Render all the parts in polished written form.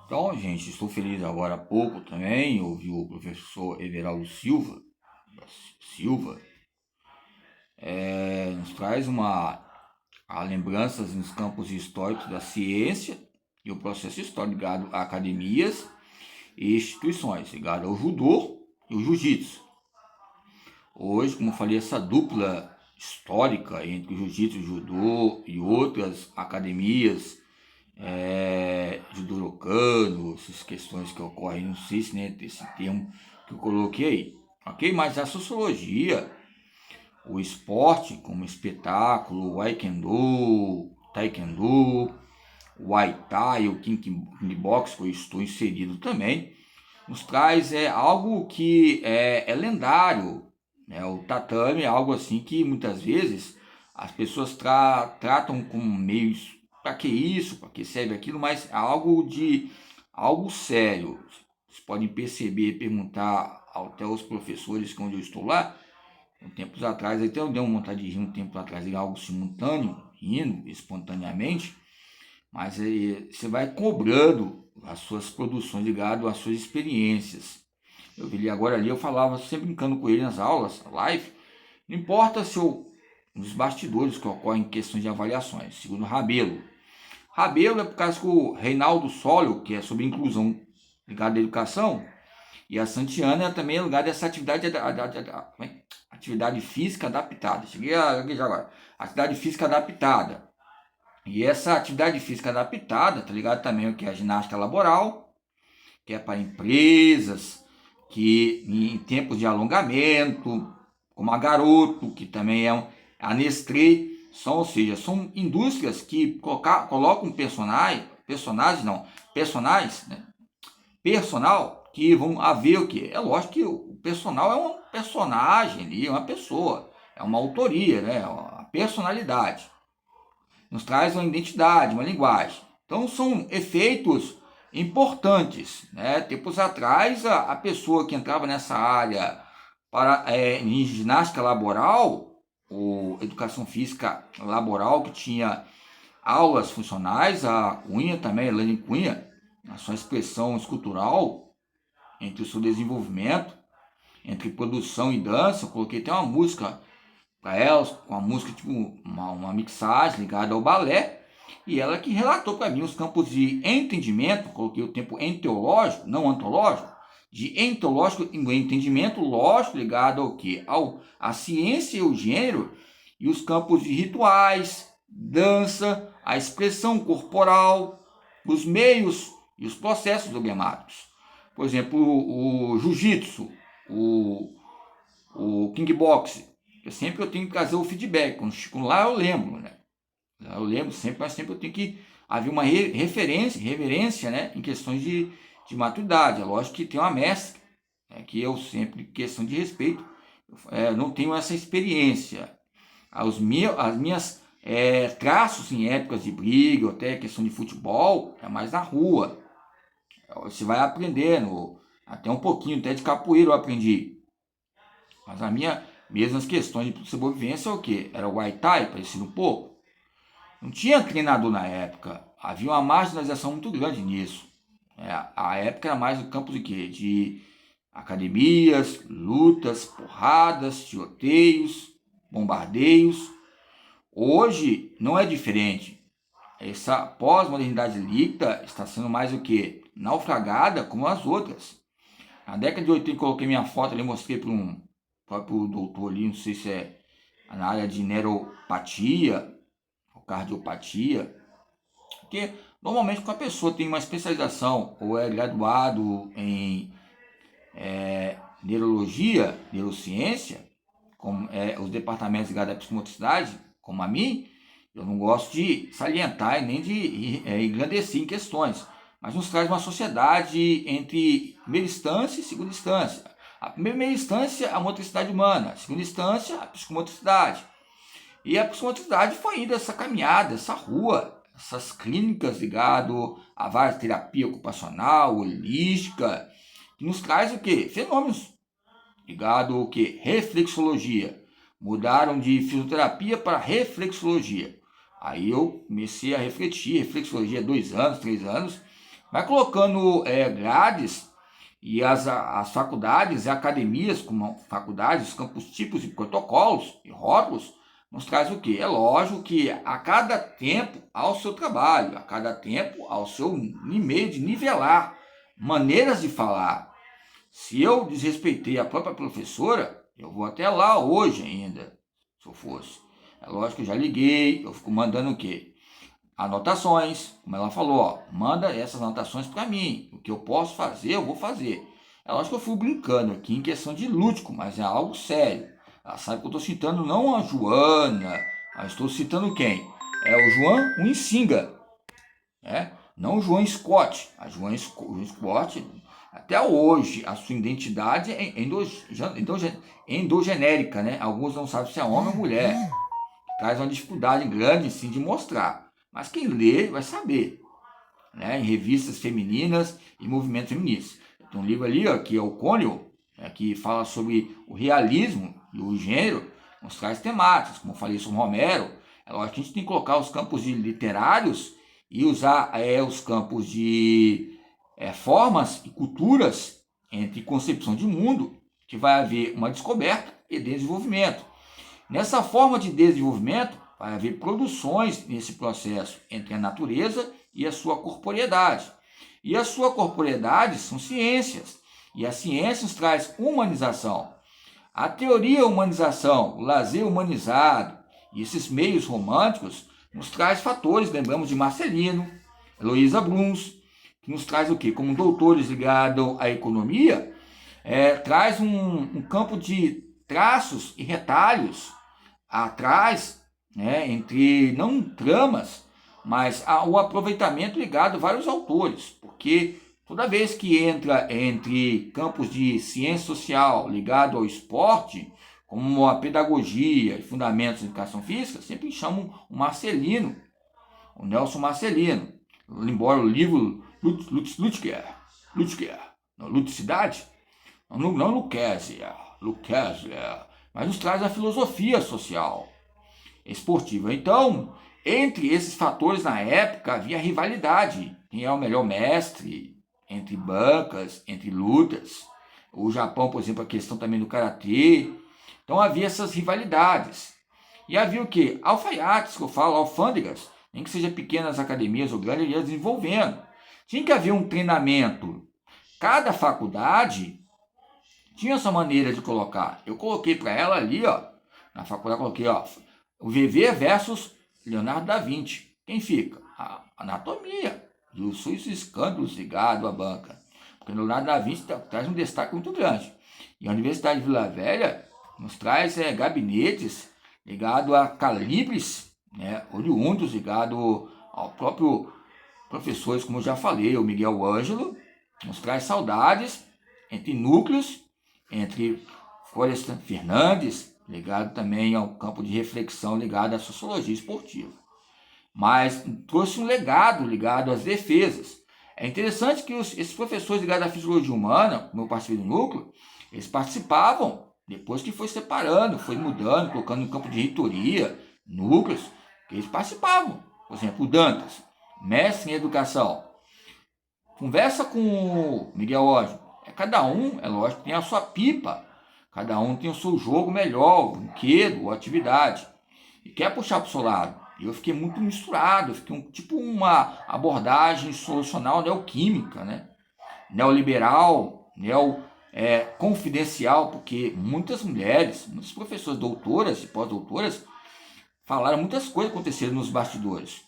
Então, gente, estou feliz agora há pouco também. Ouvi o professor Everaldo Silva nos traz a lembranças nos campos históricos da ciência e o processo histórico ligado a academias e instituições, ligado ao judô e o jiu-jitsu. Hoje, como eu falei, essa dupla histórica entre o jiu-jitsu, o judô e outras academias judorocano, essas questões que ocorrem, não sei se né, esse termo que eu coloquei aí, ok? Mas a sociologia, o esporte como espetáculo, o Aikendo, Taekwondo, o Muay Thai, o Kickbox, que eu estou inserido também, nos traz algo que é lendário, né? O tatame é algo assim que muitas vezes as pessoas tratam como meios, para que isso, para que serve aquilo, mas é algo sério. Vocês podem perceber, perguntar até os professores que onde eu estou lá, um tempos atrás, até eu dei uma vontade de rir um tempo atrás, de algo simultâneo, rindo espontaneamente, mas você vai cobrando as suas produções ligado às suas experiências. Eu vi ele agora ali, eu falava sempre brincando com ele nas aulas, live, não importa se eu nos bastidores que ocorrem em questões de avaliações, segundo Rabelo. Rabelo é por causa que o Reinaldo Sólio, que é sobre inclusão ligado à educação, e a Santiana é também ligada a essa atividade física adaptada. Cheguei a já agora. Atividade física adaptada. E essa atividade física adaptada, tá ligado também o que é a ginástica laboral, que é para empresas, que em tempos de alongamento, como a Garoto, que também a Nestlé, ou seja, são indústrias que colocam personal que vão haver o que? É lógico que o personal é um personagem ali, é uma pessoa, é uma autoria, né? Uma personalidade. Nos traz uma identidade, uma linguagem. Então são efeitos importantes. Né? Tempos atrás, a pessoa que entrava nessa área para em ginástica laboral, ou educação física laboral, que tinha aulas funcionais, a Cunha também, a Elaine Cunha, na sua expressão escultural, entre o seu desenvolvimento, entre produção e dança, eu coloquei até uma música para elas, com a música tipo uma mixagem ligada ao balé, e ela que relatou para mim os campos de entendimento, coloquei o tempo enteológico, não antológico, de entológico e entendimento lógico ligado ao que? A ciência e o gênero, e os campos de rituais, dança, a expressão corporal, os meios e os processos dogmáticos. Por exemplo, o jiu-jitsu, o kickbox, sempre eu tenho que trazer o feedback. Quando lá eu lembro, né? Eu lembro sempre, mas sempre eu tenho que haver uma reverência, né? Em questões de maturidade. É lógico que tem uma mestra, né? Que eu sempre, questão de respeito, não tenho essa experiência. As minhas traços em épocas de briga, ou até questão de futebol, é mais na rua. Você vai aprendendo, até um pouquinho, até de capoeira eu aprendi. Mas a minha, mesmo as questões de sobrevivência, é o que? Era o Muay Thai, parecido um pouco. Não tinha treinador na época. Havia uma marginalização muito grande nisso. A época era mais o campo de quê? De academias, lutas, porradas, tiroteios, bombardeios. Hoje não é diferente. Essa pós-modernidade líquida está sendo mais o que? Naufragada como as outras. Na década de 80 eu coloquei minha foto ali, mostrei para um próprio doutor ali, não sei se é na área de neuropatia ou cardiopatia, porque normalmente quando a pessoa tem uma especialização ou é graduado em neurologia, neurociência, como os departamentos ligados à psicomotricidade, como a mim, eu não gosto de salientar e nem de engrandecer em questões, mas nos traz uma sociedade entre primeira instância e segunda instância. A primeira instância, a motricidade humana, a segunda instância, a psicomotricidade. E a psicomotricidade foi indo essa caminhada, essa rua, essas clínicas ligadas a várias terapia ocupacional, holística, que nos traz o quê? Fenômenos ligados ao quê? Reflexologia. Mudaram de fisioterapia para reflexologia. Aí eu comecei a refletir, reflexologia 2 anos, 3 anos, vai colocando grades e as faculdades e academias, como faculdades, campos tipos e protocolos e rótulos, nos traz o quê? É lógico que a cada tempo ao seu trabalho, a cada tempo ao seu meio de nivelar maneiras de falar. Se eu desrespeitei a própria professora, eu vou até lá hoje ainda, se eu fosse. É lógico que eu já liguei, eu fico mandando o quê? Anotações, como ela falou, ó, manda essas anotações para mim. O que eu posso fazer, eu vou fazer. É lógico que eu fui brincando aqui em questão de lúdico, mas é algo sério. Ela sabe que eu estou citando não a Joana, mas estou citando quem? É o João Winsinga, né? Não o João Scott. A João Scott, até hoje, a sua identidade é endogenérica, né? Alguns não sabem se é homem ou mulher. Traz uma dificuldade grande, sim, de mostrar. Mas quem lê vai saber, né? Em revistas femininas e movimentos feministas. Tem um livro ali, ó, que é o Cônio, que fala sobre o realismo e o gênero, nos traz temáticas, como eu falei sobre Romero. É lógico que a gente tem que colocar os campos de literários e usar os campos de formas e culturas entre concepção de mundo, que vai haver uma descoberta e desenvolvimento. Nessa forma de desenvolvimento, vai haver produções nesse processo entre a natureza e a sua corporeidade. E a sua corporeidade são ciências, e as ciências traz humanização. A teoria humanização, o lazer humanizado e esses meios românticos nos traz fatores, lembramos de Marcelino, Heloísa Bruns, que nos traz o quê? Como doutores ligados à economia, traz um campo de traços e retalhos atrás, né, entre não tramas, mas o aproveitamento ligado a vários autores, porque toda vez que entra entre campos de ciência social ligado ao esporte, como a pedagogia e fundamentos da educação física, sempre chamam o Marcelino, o Nelson Marcelino, embora o livro Lutzker, Ludicidade, não Lucchesi, mas nos traz a filosofia social esportiva. Então, entre esses fatores na época havia rivalidade. Quem é o melhor mestre entre bancas, entre lutas. O Japão, por exemplo, a questão também do karatê. Então havia essas rivalidades. E havia o quê? Alfaiates, que eu falo, alfândegas, nem que seja pequenas academias ou grandes, ia desenvolvendo. Tinha que haver um treinamento. Cada faculdade tinha sua maneira de colocar. Eu coloquei para ela ali, ó, na faculdade, coloquei, ó, o VV versus Leonardo da Vinci. Quem fica? A anatomia e os seus escândalos ligados à banca. Porque Leonardo da Vinci traz um destaque muito grande. E a Universidade de Vila Velha nos traz gabinetes ligados a calibres, né, oriundos, ligados ao próprio professores, como eu já falei, o Miguel Ângelo, nos traz saudades entre núcleos, entre Florestan Fernandes, ligado também ao campo de reflexão ligado à sociologia esportiva. Mas trouxe um legado ligado às defesas. É interessante que esses professores ligados à fisiologia humana, como eu participei do núcleo, eles participavam, depois que foi separando, foi mudando, colocando no campo de reitoria, núcleos, que eles participavam. Por exemplo, o Dantas, mestre em educação, conversa com o Miguel Ângelo. Cada um, é lógico, tem a sua pipa. Cada um tem o seu jogo melhor, o brinquedo, ou atividade. E quer puxar para o seu lado. E eu fiquei muito misturado. Eu fiquei tipo uma abordagem solucional neoquímica, né? Neoliberal, confidencial, porque muitas mulheres, muitas professoras doutoras e pós-doutoras falaram muitas coisas que aconteceram nos bastidores.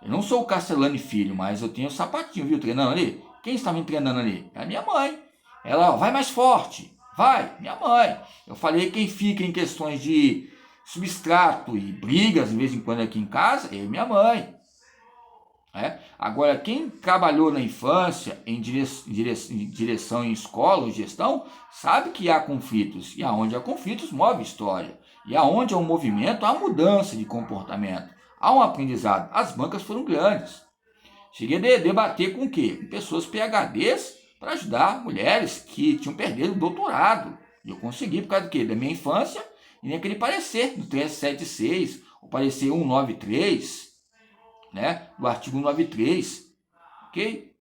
Eu não sou o Castellani filho, mas eu tenho o sapatinho, viu, treinando ali. Quem está me treinando ali? É a minha mãe. Ela, vai mais forte. Vai, minha mãe. Eu falei, quem fica em questões de substrato e brigas, de vez em quando aqui em casa, é minha mãe. Agora, quem trabalhou na infância, em direção em escola ou gestão, sabe que há conflitos. E aonde há conflitos, move história. E aonde há um movimento, há mudança de comportamento. Há um aprendizado. As bancas foram grandes. Cheguei a debater com o quê? Com pessoas PhDs para ajudar mulheres que tinham perdido o doutorado. E eu consegui por causa do quê? Da minha infância e nem aquele parecer do 376, o parecer 193, né? Do artigo 193, ok?